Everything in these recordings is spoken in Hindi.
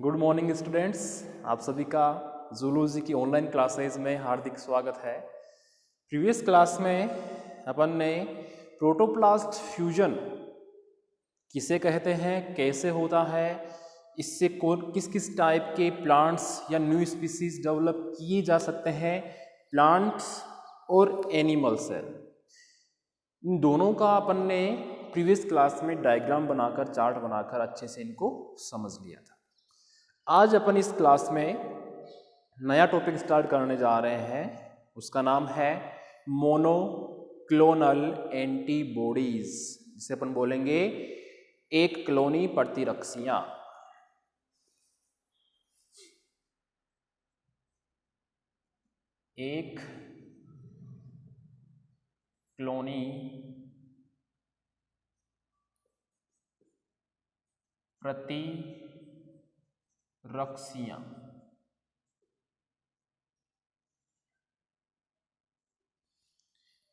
गुड मॉर्निंग स्टूडेंट्स, आप सभी का जूलॉजी की ऑनलाइन क्लासेज में हार्दिक स्वागत है। प्रीवियस क्लास में अपन ने प्रोटोप्लास्ट फ्यूजन किसे कहते हैं, कैसे होता है, इससे कौन किस किस टाइप के प्लांट्स या न्यू स्पीसीज डेवलप किए जा सकते हैं, प्लांट्स और एनिमल सेल, इन दोनों का अपन ने प्रीवियस क्लास में डायग्राम बनाकर, चार्ट बनाकर अच्छे से इनको समझ लिया था। आज अपन इस क्लास में नया टॉपिक स्टार्ट करने जा रहे हैं, उसका नाम है मोनोक्लोनल एंटीबॉडीज, जिसे अपन बोलेंगे एक क्लोनी प्रतिरक्षियां। एक क्लोनी प्रतिरक्षियां।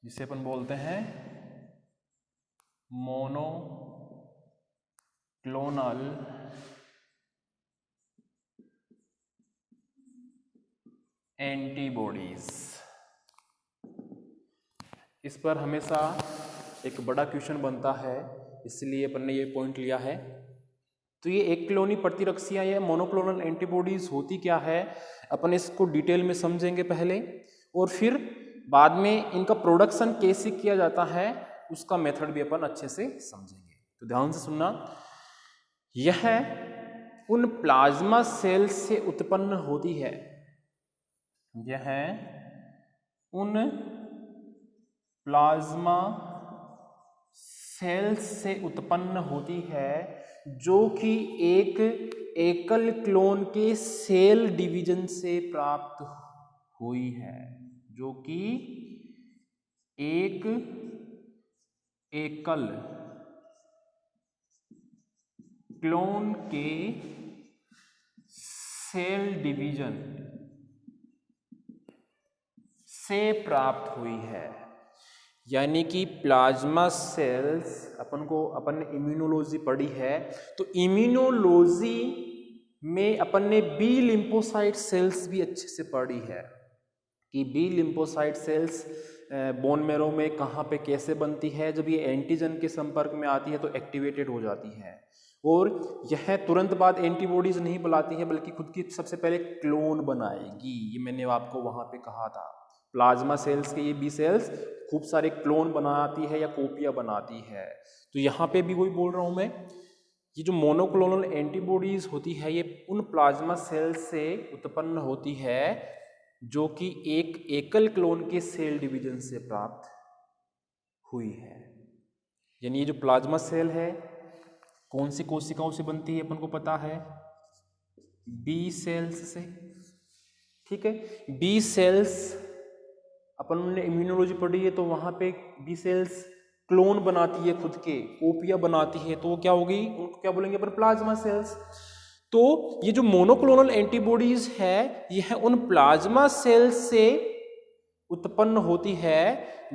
जिसे अपन बोलते हैं मोनोक्लोनल एंटीबॉडीज। इस पर हमेशा एक बड़ा क्वेश्चन बनता है, इसलिए अपन ने ये पॉइंट लिया है। तो ये एक क्लोनी प्रतिरक्षियां या मोनोक्लोनल एंटीबॉडीज होती क्या है, अपन इसको डिटेल में समझेंगे पहले, और फिर बाद में इनका प्रोडक्शन कैसे किया जाता है उसका मेथड भी अपन अच्छे से समझेंगे। तो ध्यान से सुनना। यह उन प्लाज्मा सेल से उत्पन्न होती है, यह उन प्लाज्मा सेल से उत्पन्न होती है जो कि एक एकल क्लोन के सेल डिवीजन से प्राप्त हुई है, जो कि एक एकल क्लोन के सेल डिवीजन से प्राप्त हुई है। यानी कि प्लाज्मा सेल्स, अपन ने इम्यूनोलॉजी पढ़ी है, तो इम्यूनोलॉजी में अपन ने बी लिम्फोसाइट सेल्स भी अच्छे से पढ़ी है कि B lymphocyte cells bone marrow में कहाँ पे कैसे बनती है। जब ये एंटीजन के संपर्क में आती है तो एक्टिवेटेड हो जाती है, और यह तुरंत बाद एंटीबॉडीज नहीं बनाती है, बल्कि खुद की सबसे पहले क्लोन बनाएगी। ये मैंने आपको वहाँ पे कहा था, प्लाज्मा सेल्स के ये बी सेल्स खूब सारे क्लोन बनाती है या कॉपियाँ बनाती है। तो यहाँ पे भी वही बोल रहा हूँ मैं, ये जो मोनोक्लोनल एंटीबॉडीज होती है ये उन प्लाज्मा सेल्स से उत्पन्न होती है जो कि एक एकल क्लोन के सेल डिवीजन से प्राप्त हुई है। यानी ये जो प्लाज्मा सेल है कौन सी कोशिकाओं से बनती है, अपन को पता है, बी सेल्स से। ठीक है, बी सेल्स अपन ने इम्यूनोलॉजी पढ़ी है, तो वहां पे बी सेल्स क्लोन बनाती है, खुद के कॉपियां बनाती है, तो वो क्या होगी, उनको क्या बोलेंगे अपन, प्लाज्मा सेल्स। तो ये जो मोनोक्लोनल एंटीबॉडीज है यह उन प्लाज्मा सेल्स से उत्पन्न होती है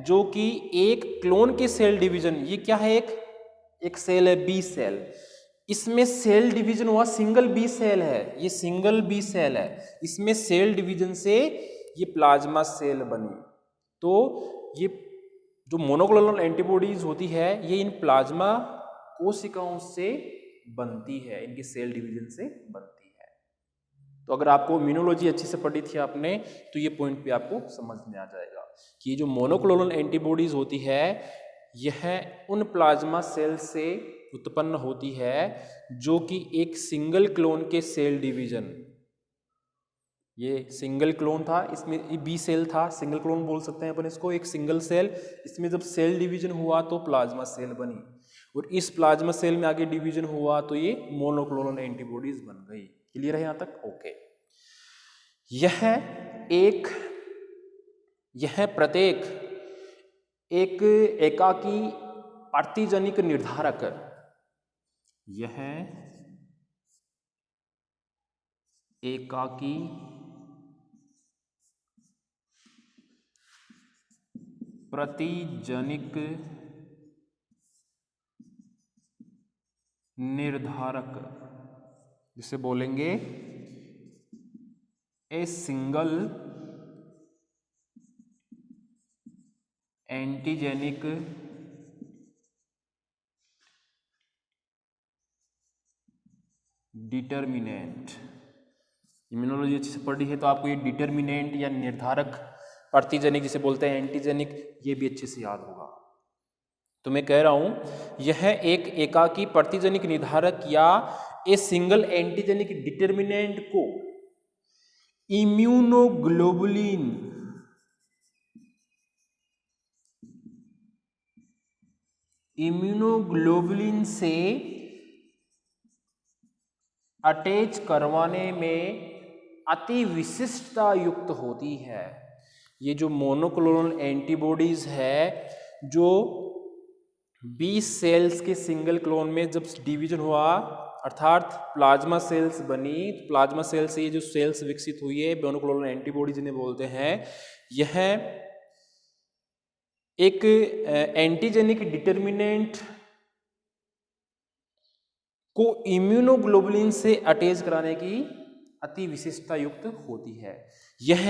जो कि एक क्लोन के सेल डिवीजन, ये क्या है, एक सेल है बी सेल, इसमें सेल डिवीजन हुआ, सिंगल बी सेल है, ये सिंगल बी सेल है, इसमें सेल डिवीजन से ये प्लाज्मा सेल बनी। तो ये जो मोनोक्लोनल एंटीबॉडीज होती है ये इन प्लाज्मा कोशिकाओं से बनती है, इनकी सेल डिवीजन से बनती है। तो अगर आपको इम्यूनोलॉजी अच्छी से पढ़ी थी आपने, तो ये पॉइंट भी आपको समझ में आ जाएगा कि ये जो मोनोक्लोनल एंटीबॉडीज होती है यह उन प्लाज्मा सेल से उत्पन्न होती है जो कि एक सिंगल क्लोन के सेल डिवीजन, ये सिंगल क्लोन था, इसमें बी सेल था, सिंगल क्लोन बोल सकते हैं अपन इसको, एक सिंगल सेल, इसमें जब सेल डिवीजन हुआ तो प्लाज्मा सेल बनी, और इस प्लाज्मा सेल में आगे डिवीजन हुआ तो ये मोनोक्लोनल एंटीबॉडीज बन गई। क्लियर है यहाँ तक? ओके। यह प्रत्येक एक एकाकी पार्थिजनिक निर्धारक, यह एकाकी प्रतिजनिक निर्धारक जिसे बोलेंगे a single antigenic determinant. Immunology अच्छे से पढ़ी है तो आपको ये डिटर्मिनेंट या निर्धारक प्रतिजनिक जिसे बोलते हैं एंटीजेनिक, ये भी अच्छे से याद होगा। तो मैं कह रहा हूं यह एक एकाकी प्रतिजनिक निर्धारक या ए सिंगल एंटीजेनिक डिटर्मिनेंट को इम्यूनोग्लोबुलिन से अटैच करवाने में अति विशिष्टता युक्त होती है। ये जो मोनोक्लोनल एंटीबॉडीज है जो 20 सेल्स के सिंगल क्लोन में जब डिवीजन हुआ अर्थात प्लाज्मा सेल्स बनी, तो प्लाज्मा सेल से ये जो सेल्स विकसित हुई है मोनोक्लोनल एंटीबॉडी जिन्हें बोलते हैं, यह एक एंटीजेनिक डिटर्मिनेंट को इम्यूनोग्लोबुलिन से अटैच कराने की अति विशिष्टता युक्त होती है। यह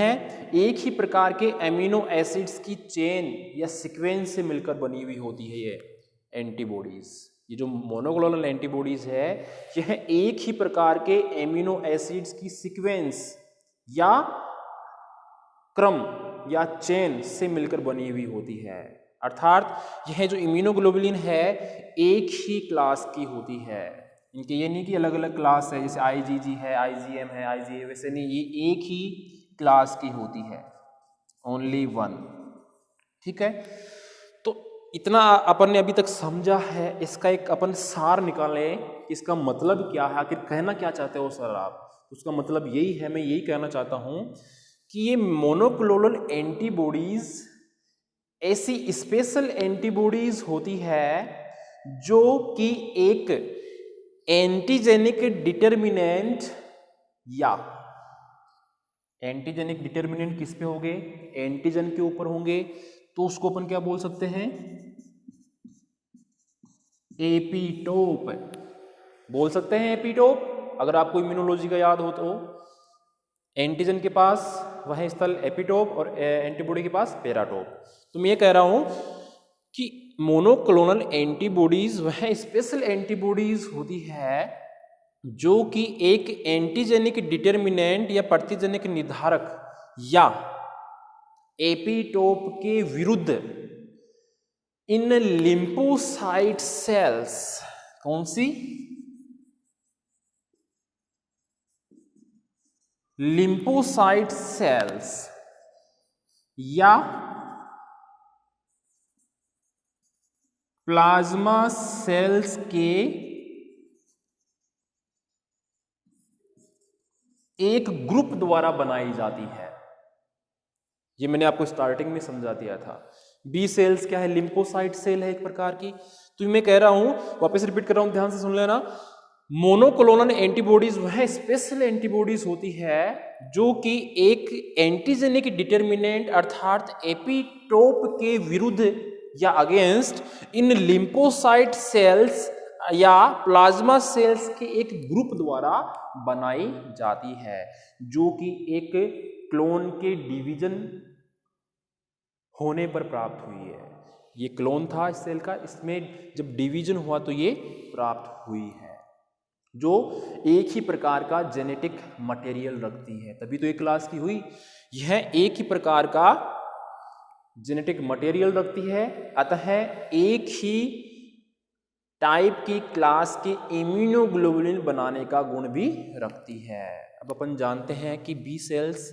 एक ही प्रकार के एमिनो एसिड्स की चेन या सीक्वेंस से मिलकर बनी हुई होती है। ये एंटीबॉडीज, ये जो मोनोक्लोनल एंटीबॉडीज है, यह एक ही प्रकार के एमिनो एसिड्स की सीक्वेंस या क्रम या चेन से मिलकर बनी हुई होती है। अर्थात यह जो इम्यूनोग्लोबुलिन है एक ही क्लास की होती है। इनके ये नहीं कि अलग अलग क्लास है, जैसे IgG है, IgM है, IgA, वैसे नहीं, ये एक ही क्लास की होती है, ओनली वन। ठीक है, तो इतना अपन ने अभी तक समझा है। इसका एक अपन सार निकालें, इसका मतलब क्या है, आखिर कहना क्या चाहते हो सर आप। उसका मतलब यही है, मैं यही कहना चाहता हूं कि ये मोनोक्लोनल एंटीबॉडीज ऐसी स्पेशल एंटीबॉडीज होती है जो कि एक एंटीजेनिक डिटर्मिनेंट या एंटीजेनिक डिटर्मिनेंट किस पे होंगे, एंटीजन के ऊपर होंगे, तो उसको अपन क्या बोल सकते हैं, एपीटोप बोल सकते हैं। एपीटोप अगर आपको इम्यूनोलॉजी का याद हो तो एंटीजन के पास वह स्थल एपीटोप और एंटीबॉडी के पास पेराटोप। तो मैं ये कह रहा हूं कि मोनोक्लोनल एंटीबॉडीज वह स्पेशल एंटीबॉडीज होती है जो कि एक एंटीजेनिक डिटर्मिनेंट या प्रतिजनिक निर्धारक या एपीटोप के विरुद्ध इन लिम्फोसाइट सेल्स, कौन सी, लिम्फोसाइट सेल्स या प्लाज्मा सेल्स के एक ग्रुप द्वारा बनाई जाती है। ये मैंने आपको स्टार्टिंग में समझा दिया था। बी सेल्स क्या है, लिम्फोसाइट सेल है एक प्रकार की। तो मैं कह रहा हूं, वापस रिपीट कर रहा हूं, ध्यान से सुन लेना। मोनोक्लोनल एंटीबॉडीज वह स्पेशल एंटीबॉडीज होती है जो कि एक एंटीजेनिक डिटर्मिनेंट अर्थात एपीटोप के विरुद्ध या अगेंस्ट इन लिम्फोसाइट सेल्स या प्लाज्मा सेल्स के एक ग्रुप द्वारा बनाई जाती है, जो कि एक क्लोन के डिवीजन होने पर प्राप्त हुई है। ये क्लोन था इस सेल का, इसमें जब डिवीजन हुआ तो ये प्राप्त हुई है, जो एक ही प्रकार का जेनेटिक मटेरियल रखती है, तभी तो एक क्लास की हुई। यह एक ही प्रकार का जेनेटिक मटेरियल रखती है, अतः एक ही टाइप की क्लास के इम्यूनोग्लोबुलिन बनाने का गुण भी रखती है। अब अपन जानते हैं कि बी सेल्स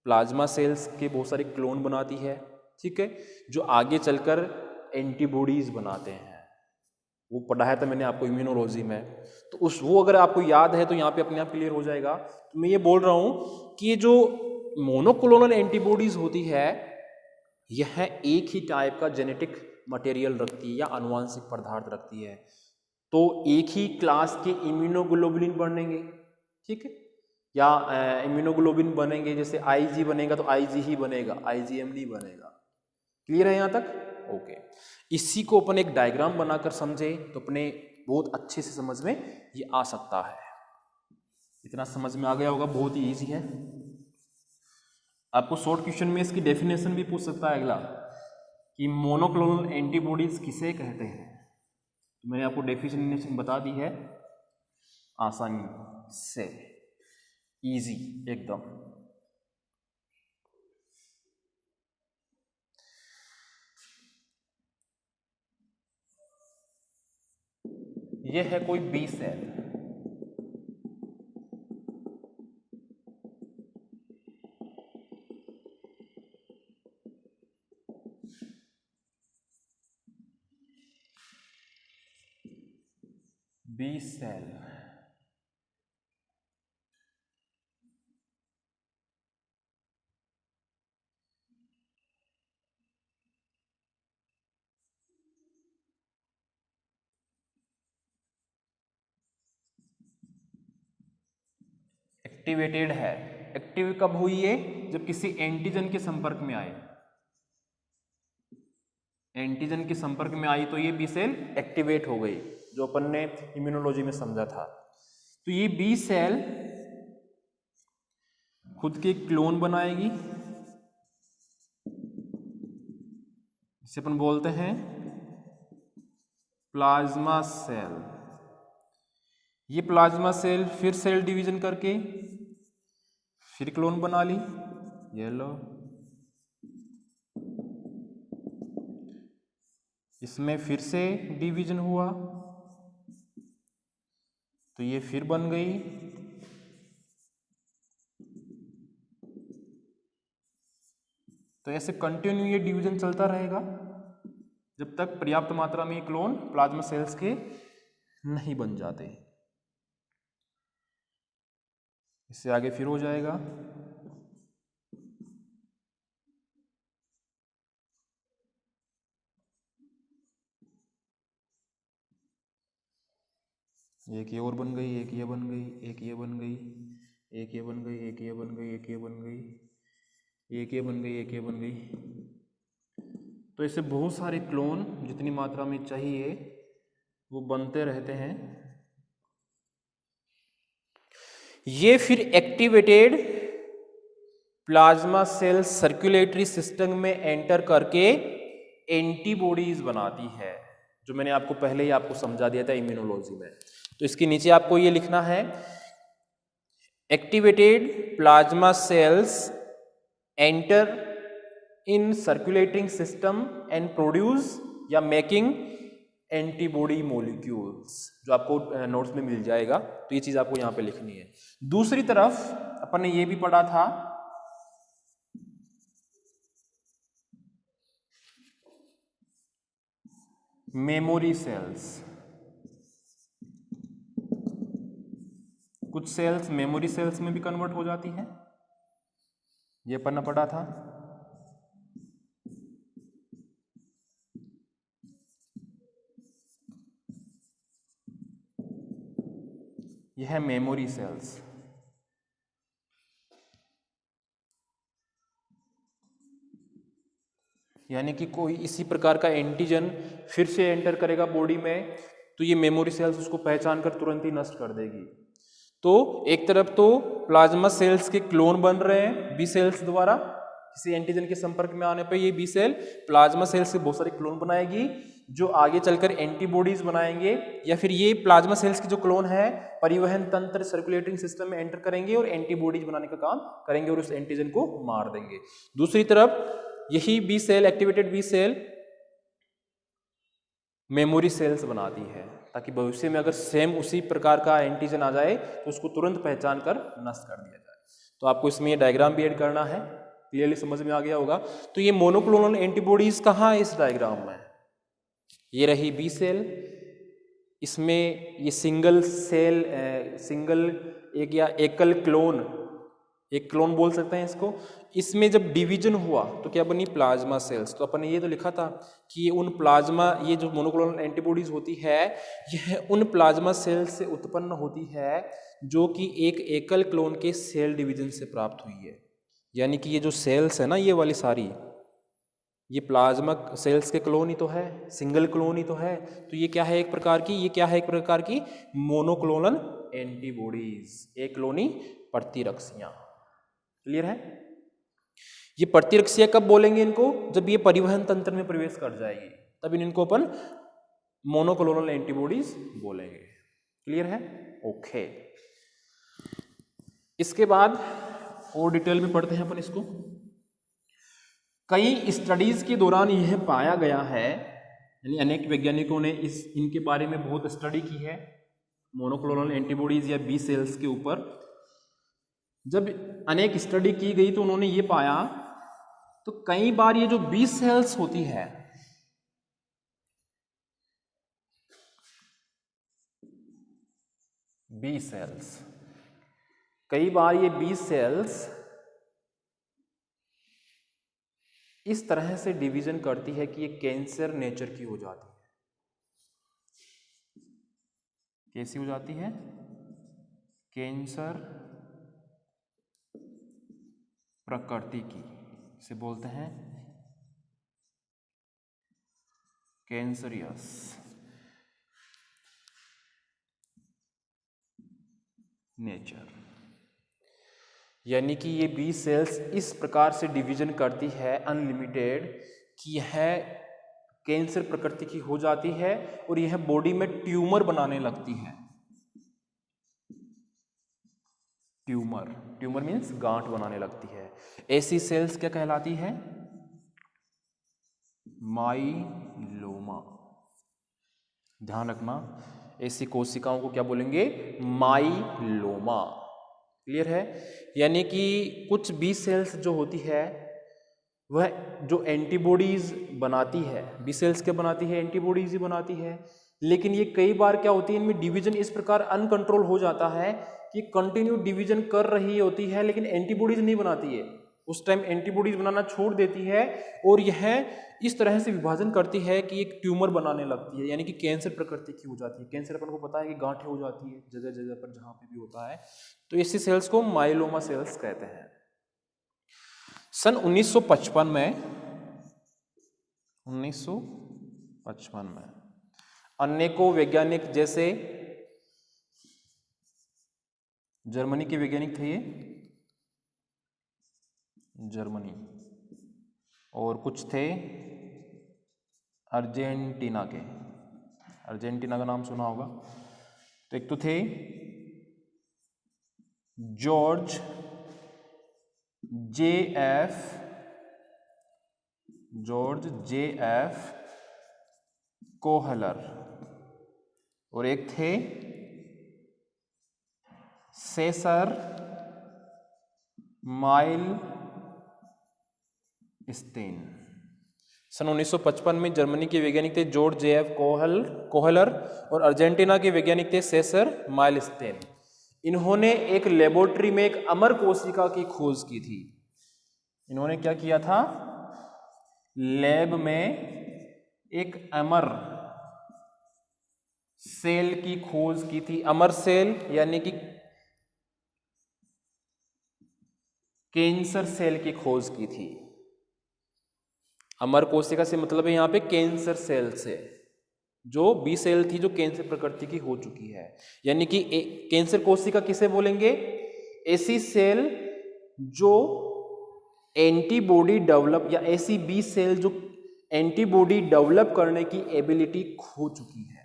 प्लाज्मा सेल्स के बहुत सारे क्लोन बनाती है, ठीक है, जो आगे चलकर एंटीबॉडीज बनाते हैं। वो पढ़ाया था मैंने आपको इम्यूनोलॉजी में, तो वो अगर आपको याद है तो यहाँ पे अपने आप क्लियर हो जाएगा। तो मैं ये बोल रहा हूँ कि ये जो मोनोक्लोनल एंटीबॉडीज होती है, यह एक ही टाइप का जेनेटिक मटेरियल रखती है या आनुवांशिक पदार्थ रखती है, तो एक ही क्लास के इम्यूनोग्लोबुलिन बनेंगे, ठीक है, या इम्यूनोग्लोबुलिन बनेंगे, जैसे IG बनेगा तो IG ही बनेगा, IgM नहीं बनेगा। क्लियर है यहाँ तक? ओके। इसी को अपन एक डायग्राम बनाकर समझे तो अपने बहुत अच्छे से समझ में ये आ सकता है। इतना समझ में आ गया होगा, बहुत ही ईजी है। आपको शॉर्ट क्वेश्चन में इसकी डेफिनेशन भी पूछ सकता है अगला कि मोनोक्लोनल एंटीबॉडीज किसे कहते हैं। तो मैंने आपको डेफिनेशन बता दी है आसानी से, इजी एकदम। यह है कोई B cell, B cell activated है। एक्टिव कब हुई है? जब किसी एंटीजन के संपर्क में आए, एंटीजन के संपर्क में आई तो ये बी सेल एक्टिवेट हो गई, जो अपन ने इम्यूनोलॉजी में समझा था। तो ये बी सेल खुद के क्लोन बनाएगी, इसे अपन बोलते हैं प्लाज्मा सेल। ये प्लाज्मा सेल फिर सेल डिवीजन करके फिर क्लोन बना ली, ये लो, इसमें फिर से डिवीजन हुआ तो ये फिर बन गई, तो ऐसे कंटिन्यू ये डिवीजन चलता रहेगा जब तक पर्याप्त मात्रा में क्लोन प्लाज्मा सेल्स के नहीं बन जाते। इससे आगे फिर हो जाएगा, एक ये और बन गई, एक ये बन गई, एक ये बन गई, एक ये बन गई, एक ये बन गई, एक ये बन गई, एक ये बन गई, एक ये बन गई। तो ऐसे बहुत सारे क्लोन जितनी मात्रा में चाहिए वो बनते रहते हैं। ये फिर activated plasma cell circulatory system में एंटर करके एंटीबॉडीज बनाती है, जो मैंने आपको पहले ही आपको समझा दिया था इम्यूनोलॉजी में। तो इसके नीचे आपको ये लिखना है, activated plasma cells enter in circulating system and produce या मेकिंग एंटीबॉडी मॉलिक्यूल्स, जो आपको नोट्स में मिल जाएगा। तो ये चीज आपको यहां पे लिखनी है। दूसरी तरफ अपन ने ये भी पढ़ा था मेमोरी सेल्स। कुछ सेल्स मेमोरी सेल्स में भी कन्वर्ट हो जाती हैं, ये अपन ने पढ़ा था। यह है मेमोरी सेल्स। यानी कि कोई इसी प्रकार का एंटीजन फिर से एंटर करेगा बॉडी में, तो ये मेमोरी सेल्स उसको पहचान कर तुरंत ही नष्ट कर देगी। तो एक तरफ तो प्लाज्मा सेल्स के क्लोन बन रहे हैं बी सेल्स द्वारा, किसी एंटीजन के संपर्क में आने पर ये बी सेल प्लाज्मा सेल्स से बहुत सारे क्लोन बनाएगी, जो आगे चलकर एंटीबॉडीज बनाएंगे, या फिर ये प्लाज्मा सेल्स के जो क्लोन है परिवहन तंत्र सर्कुलेटिंग सिस्टम में एंटर करेंगे और एंटीबॉडीज बनाने का काम करेंगे और उस एंटीजन को मार देंगे। दूसरी तरफ यही B cell, activated B cell, memory cells बनाती है, ताकि भविष्य में अगर सेम उसी प्रकार का एंटीजन आ जाए तो उसको तुरंत पहचान कर नष्ट कर दिया जाए। तो आपको इसमें ये डायग्राम भी ऐड करना है, क्लियरली समझ में आ गया होगा। तो ये मोनोक्लोनल एंटीबॉडीज कहाँ है इस डायग्राम में? ये रही बी सेल, इसमें ये सिंगल सेल, सिंगल एक या एकल क्लोन, एक क्लोन बोल सकते हैं इसको। इसमें जब डिवीजन हुआ तो क्या बनी? Plasma cells. तो अपन ने ये तो लिखा था कि ये उन प्लाज्मा, ये जो मोनोक्लोनल एंटीबॉडीज होती है यह उन प्लाज्मा सेल्स से उत्पन्न होती है जो कि एक एकल क्लोन के सेल डिवीजन से प्राप्त हुई है। यानी कि ये जो सेल्स है ना, ये वाली सारी, ये प्लाज्मा सेल्स के क्लोन ही तो है, सिंगल क्लोन ही तो है, तो ये क्या है एक प्रकार की, ये क्या है एक प्रकार की मोनोक्लोनल एंटीबॉडीज, एक क्लोनी प्रतिरक्षियां। क्लियर है? ये प्रतिरक्षियां कब बोलेंगे इनको? जब ये परिवहन तंत्र में प्रवेश कर जाएगी, तब इनको अपन मोनोक्लोनल एंटीबॉडीज बोलेंगे। क्लियर है? ओके। इसके बाद और डिटेल में पढ़ते हैं अपन इसको। कई स्टडीज के दौरान यह पाया गया है, यानी अनेक वैज्ञानिकों ने इनके बारे में बहुत स्टडी की है, मोनोक्लोनल एंटीबॉडीज या बी सेल्स के ऊपर। जब अनेक स्टडी की गई तो उन्होंने ये पाया, तो कई बार ये जो बी सेल्स होती है, बी सेल्स, कई बार ये बी सेल्स इस तरह से डिवीजन करती है कि ये कैंसर नेचर की हो जाती है। कैसी हो जाती है? कैंसर प्रकृति की, इसे बोलते हैं कैंसरियस। नेचर, यानी कि ये बी सेल्स इस प्रकार से डिवीजन करती है अनलिमिटेड कि यह कैंसर प्रकृति की हो जाती है और यह बॉडी में ट्यूमर बनाने लगती है। ट्यूमर, ट्यूमर मीन्स गांठ बनाने लगती है। ऐसी सेल्स क्या कहलाती है? माइलोमा। ध्यान रखना, ऐसी कोशिकाओं को क्या बोलेंगे? माइलोमा। क्लियर है? यानी कि कुछ बी सेल्स जो होती है वह जो एंटीबॉडीज बनाती है, बी सेल्स क्या बनाती है? एंटीबॉडीज ही बनाती है। लेकिन ये कई बार क्या होती है, इनमें डिवीजन इस प्रकार अनकंट्रोल हो जाता है कि कंटिन्यू डिवीजन कर रही होती है लेकिन एंटीबॉडीज नहीं बनाती है। उस टाइम एंटीबॉडीज बनाना छोड़ देती है और यह इस तरह से विभाजन करती है कि एक ट्यूमर बनाने लगती है, यानी कि कैंसर प्रकृति की हो जाती है। कैंसर अपन को पता है कि गांठें हो जाती है जगह जगह पर, जहां पे भी होता है। तो ऐसी सेल्स को माइलोमा सेल्स कहते हैं। सन 1955 में अनेकों वैज्ञानिक, जैसे जर्मनी के वैज्ञानिक थे ये, जर्मनी, और कुछ थे अर्जेंटीना के। अर्जेंटीना का नाम सुना होगा। तो एक तो थे जॉर्ज जे एफ कोहलर, और एक थे सेसर माइलस्टीन। सन 1955 में जर्मनी के वैज्ञानिक थे जॉर्ज जे एफ कोहलर और अर्जेंटीना के वैज्ञानिक थे सेसर माइलस्टीन। इन्होंने एक लेबोरेटरी में एक अमर कोशिका की खोज की थी। इन्होंने क्या किया था? लैब में एक अमर सेल की खोज की थी। अमर सेल यानी कि कैंसर सेल की खोज की थी। अमर कोशिका से मतलब है यहाँ पे कैंसर सेल से, जो बी सेल थी जो कैंसर प्रकृति की हो चुकी है। यानी कि कैंसर कोशिका किसे बोलेंगे? ऐसी सेल जो एंटीबॉडी डेवलप, या ऐसी बी सेल जो एंटीबॉडी डेवलप करने की एबिलिटी खो चुकी है।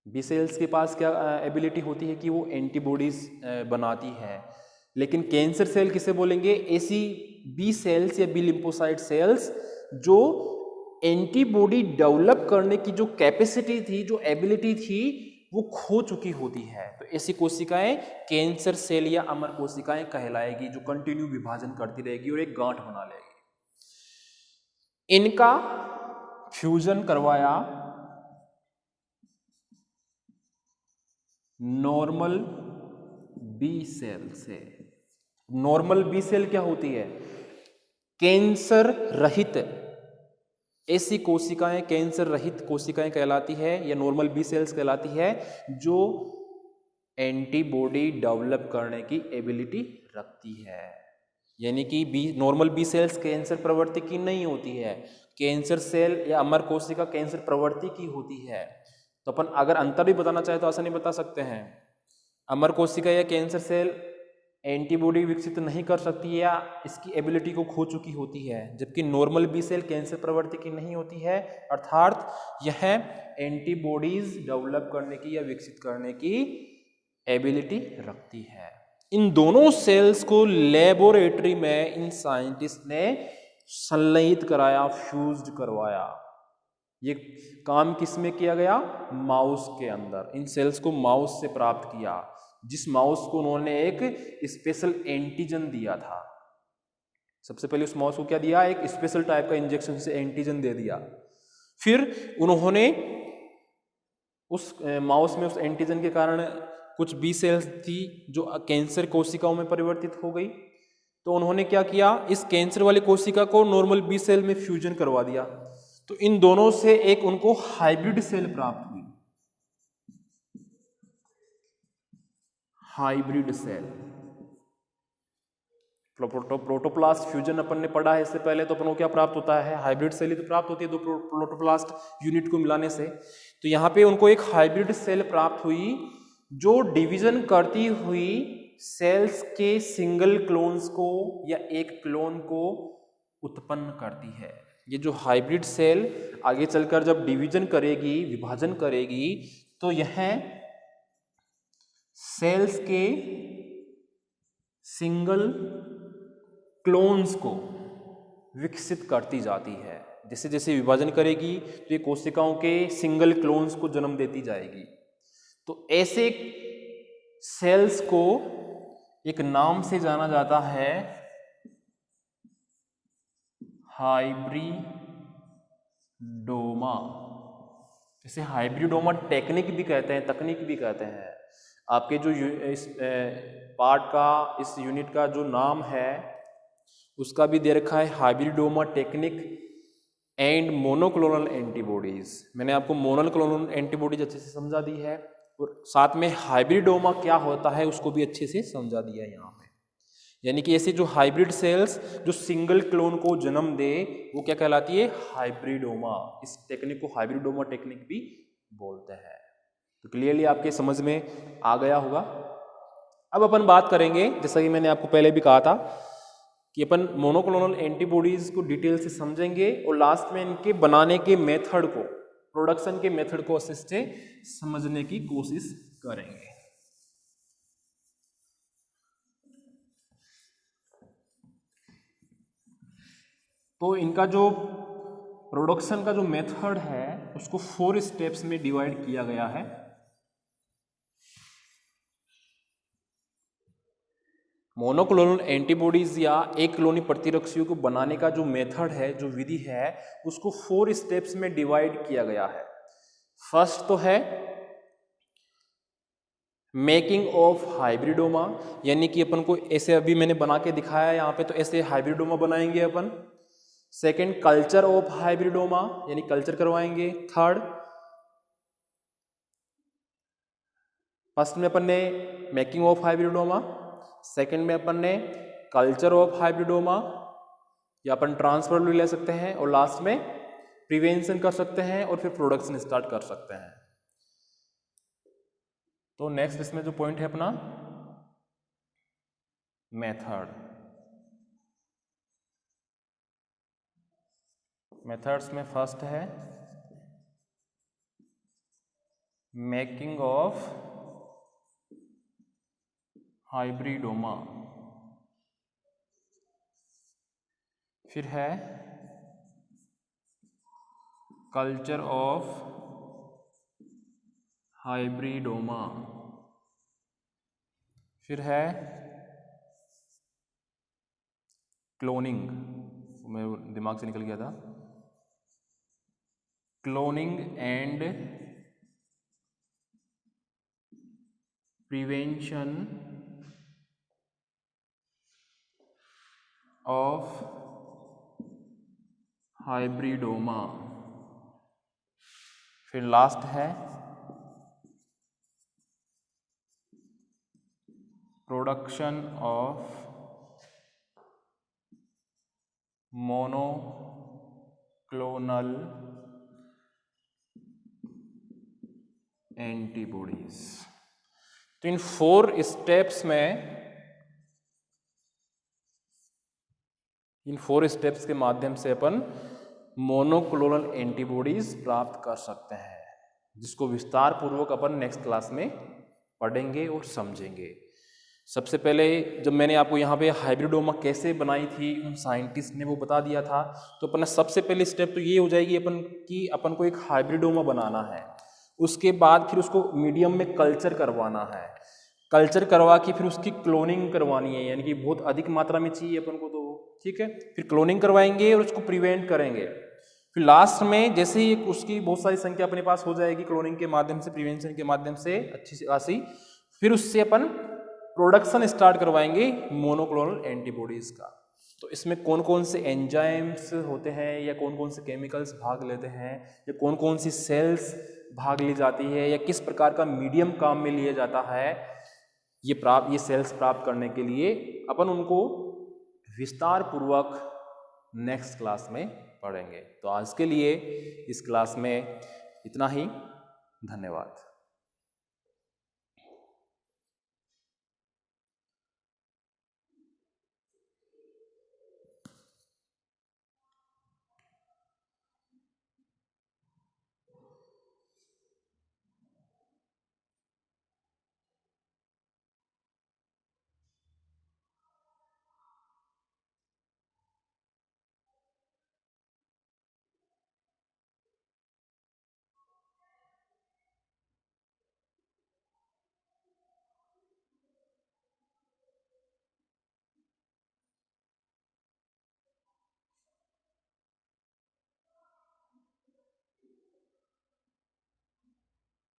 बी सेल्स के पास क्या एबिलिटी होती है कि वो एंटीबॉडीज बनाती है, लेकिन कैंसर सेल किसे बोलेंगे? ऐसी बी सेल्स या बी लिम्फोसाइट सेल्स जो एंटीबॉडी डेवलप करने की जो कैपेसिटी थी, जो एबिलिटी थी, वो खो चुकी होती है। तो ऐसी कोशिकाएं कैंसर सेल या अमर कोशिकाएं कहलाएगी, जो कंटिन्यू विभाजन करती रहेगी और एक गांठ बना लेगी। इनका फ्यूजन करवाया नॉर्मल बी सेल से। नॉर्मल बी सेल क्या होती है? कैंसर रहित, ऐसी कोशिकाएं कैंसर रहित कोशिकाएं कहलाती है या नॉर्मल बी सेल्स कहलाती है जो एंटीबॉडी डेवलप करने की एबिलिटी रखती है। यानी कि नॉर्मल बी सेल्स कैंसर प्रवृत्ति की नहीं होती है, कैंसर सेल या अमर कोशिका कैंसर प्रवृत्ति की होती है। तो अपन अगर अंतर भी बताना चाहे तो आसानी बता सकते हैं, अमर कोशिका या कैंसर सेल एंटीबॉडी विकसित नहीं कर सकती या इसकी एबिलिटी को खो चुकी होती है, जबकि नॉर्मल बी सेल कैंसर प्रवृत्ति की नहीं होती है, अर्थात यह एंटीबॉडीज डेवलप करने की या विकसित करने की एबिलिटी रखती है। इन दोनों सेल्स को लेबोरेटरी में इन साइंटिस्ट ने संलयित कराया, फ्यूज्ड करवाया। ये काम किस में किया गया? माउस के अंदर। इन सेल्स को माउस से प्राप्त किया, जिस माउस को उन्होंने एक स्पेशल एंटीजन दिया था। सबसे पहले उस माउस को क्या दिया? एक स्पेशल टाइप का इंजेक्शन से एंटीजन दे दिया। फिर उन्होंने उस माउस में उस एंटीजन के कारण कुछ बी सेल्स थी जो कैंसर कोशिकाओं में परिवर्तित हो गई, तो उन्होंने क्या किया? इस कैंसर वाली कोशिका को नॉर्मल बी सेल में फ्यूजन करवा दिया। तो इन दोनों से एक उनको हाइब्रिड सेल प्राप्त हुई, हाइब्रिड सेल। प्रोटोप्लास्ट फ्यूजन अपन ने पढ़ा है इससे पहले, तो अपन को क्या प्राप्त होता है? हाइब्रिड सेल ही तो प्राप्त होती है दो प्रोटोप्लास्ट यूनिट को मिलाने से। तो यहाँ पे उनको एक हाइब्रिड सेल प्राप्त हुई जो डिवीजन करती हुई सेल्स के सिंगल क्लोन्स को या एक क्लोन को उत्पन्न करती है। ये जो हाइब्रिड सेल आगे चलकर जब डिवीजन करेगी, विभाजन करेगी, तो यह सेल्स के सिंगल क्लोन्स को विकसित करती जाती है। जैसे जैसे विभाजन करेगी तो ये कोशिकाओं के सिंगल क्लोन्स को जन्म देती जाएगी। तो ऐसे सेल्स को एक नाम से जाना जाता है हाइब्रिडोमा। इसे हाइब्रिडोमा टेक्निक भी कहते हैं, तकनीक भी कहते हैं। आपके जो इस पार्ट का, इस यूनिट का जो नाम है उसका भी दे रखा है hybridoma technique and monoclonal antibodies. मैंने आपको मोनोक्लोनल एंटीबॉडीज अच्छे से समझा दी है और साथ में हाइब्रिडोमा क्या होता है उसको भी अच्छे से समझा दिया है यहाँ पे। यानी कि ऐसे जो हाइब्रिड सेल्स जो सिंगल क्लोन को जन्म दे वो क्या कहलाती है? हाइब्रिडोमा। इस टेक्निक को हाइब्रिडोमा टेक्निक भी बोलते हैं। तो क्लियरली आपके समझ में आ गया होगा। अब अपन बात करेंगे, जैसा कि मैंने आपको पहले भी कहा था कि अपन मोनोक्लोनल एंटीबॉडीज को डिटेल से समझेंगे और लास्ट में इनके बनाने के मेथड को, प्रोडक्शन के मेथड को अच्छे से समझने की कोशिश करेंगे। तो इनका जो प्रोडक्शन का जो मेथड है उसको 4 स्टेप्स में डिवाइड किया गया है। मोनोक्लोनल एंटीबॉडीज या एक क्लोनी प्रतिरक्षियों को बनाने का जो मेथड है, जो विधि है, उसको 4 स्टेप्स में डिवाइड किया गया है। फर्स्ट तो है मेकिंग ऑफ हाइब्रिडोमा, यानी कि अपन को ऐसे अभी मैंने बना के दिखाया यहाँ पे, तो ऐसे हाइब्रिडोमा बनाएंगे अपन। सेकेंड कल्चर ऑफ हाइब्रिडोमा, यानी कल्चर करवाएंगे। थर्ड, फर्स्ट में अपन ने मेकिंग ऑफ हाइब्रिडोमा, सेकेंड में अपन ने कल्चर ऑफ हाइब्रिडोमा या अपन ट्रांसफर भी ले सकते हैं, और लास्ट में प्रिवेंशन कर सकते हैं और फिर प्रोडक्शन स्टार्ट कर सकते हैं। तो नेक्स्ट इसमें जो पॉइंट है अपना मेथड। मेथड्स में फर्स्ट है मेकिंग ऑफ हाइब्रिडोमा, फिर है कल्चर ऑफ हाइब्रिडोमा, फिर है क्लोनिंग, मेरे दिमाग से निकल गया था, cloning and prevention of hybridoma, फिर लास्ट है प्रोडक्शन ऑफ मोनोक्लोनल एंटीबॉडीज। तो इन 4 स्टेप्स के माध्यम से अपन मोनोक्लोनल एंटीबॉडीज प्राप्त कर सकते हैं, जिसको विस्तार पूर्वक अपन नेक्स्ट क्लास में पढ़ेंगे और समझेंगे। सबसे पहले जब मैंने आपको यहाँ पे हाइब्रिडोमा कैसे बनाई थी उन साइंटिस्ट ने वो बता दिया था, तो अपना सबसे पहले स्टेप तो ये हो जाएगी अपन को एक हाइब्रिडोमा बनाना है। उसके बाद फिर उसको मीडियम में कल्चर करवाना है, कल्चर करवा के फिर उसकी क्लोनिंग करवानी है, यानी कि बहुत अधिक मात्रा में चाहिए अपन को, तो ठीक है। फिर क्लोनिंग करवाएंगे और उसको प्रिवेंट करेंगे। फिर लास्ट में जैसे ही उसकी बहुत सारी संख्या अपने पास हो जाएगी क्लोनिंग के माध्यम से, प्रिवेंशन के माध्यम से अच्छी खासी, फिर उससे अपन प्रोडक्शन स्टार्ट करवाएंगे मोनोक्लोनल एंटीबॉडीज का। तो इसमें कौन कौन से एंजाइम्स होते हैं या कौन कौन से केमिकल्स भाग लेते हैं या कौन कौन सी सेल्स भाग ली जाती है या किस प्रकार का मीडियम काम में लिया जाता है, ये सेल्स प्राप्त करने के लिए अपन उनको विस्तार पूर्वक नेक्स्ट क्लास में पढ़ेंगे। तो आज के लिए इस क्लास में इतना ही। धन्यवाद।